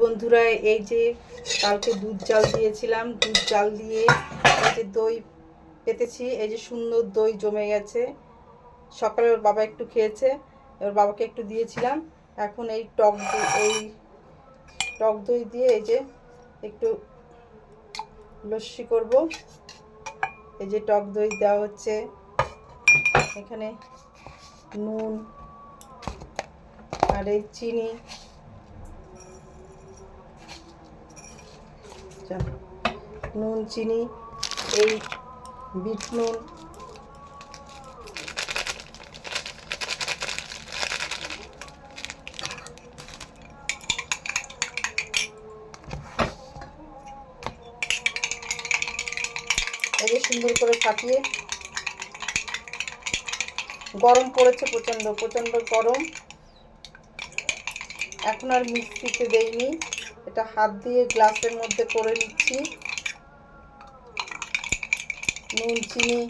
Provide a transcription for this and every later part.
বন্ধুরা, এই যে কালকে দুধ জাল দিয়েছিলাম, দুধ জাল দিয়ে এই যে দই পেতেছি। এই যে সুন্দর দই জমে গেছে। সকালে ওর বাবা একটু খেয়েছে, ওর বাবাকে একটু দিয়েছিলাম। এখন এই টক দই দিয়ে এই যে একটু লস্যি করব। এই যে টক দই দেওয়া হচ্ছে, এখানে নুন আর এই চিনি, নুন চিনি, এই বিট নুন, এই যে সুন্দর করে ফাটিয়ে। গরম পড়েছে, প্রচণ্ড প্রচণ্ড গরম। এখন আর মিক্সিতে দেইনি, এটা হাত দিয়ে গ্লাসের মধ্যে করে নিচ্ছি। নুন চিনি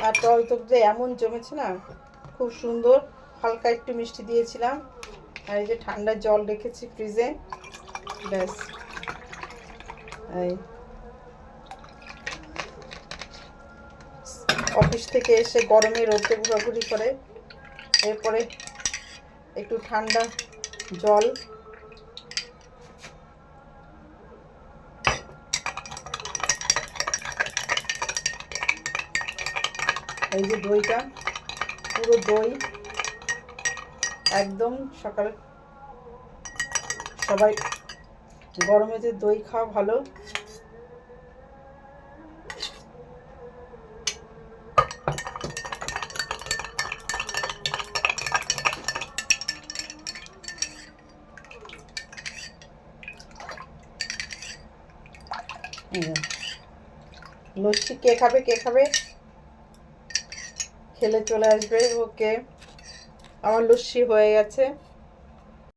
আর টক দই এমন জমেছে না, খুব সুন্দর। হালকা একটু মিষ্টি দিয়েছিলাম, আর এই যে ঠান্ডা জল রেখেছি ফ্রিজে। ব্যাস, এই অফিস থেকে এসে গরমে রোদে ঘোরাঘুরি করে, এরপরে একটু ঠান্ডা জল, এই যে দইটা, পুরো দই একদম। সকালে সবাই গরমে যে দই খাওয়া ভালো। লস্যি কে খাবে, কে খাবে খেলে চলে আসবে। ওকে, আমার লস্যি হয়ে গেছে।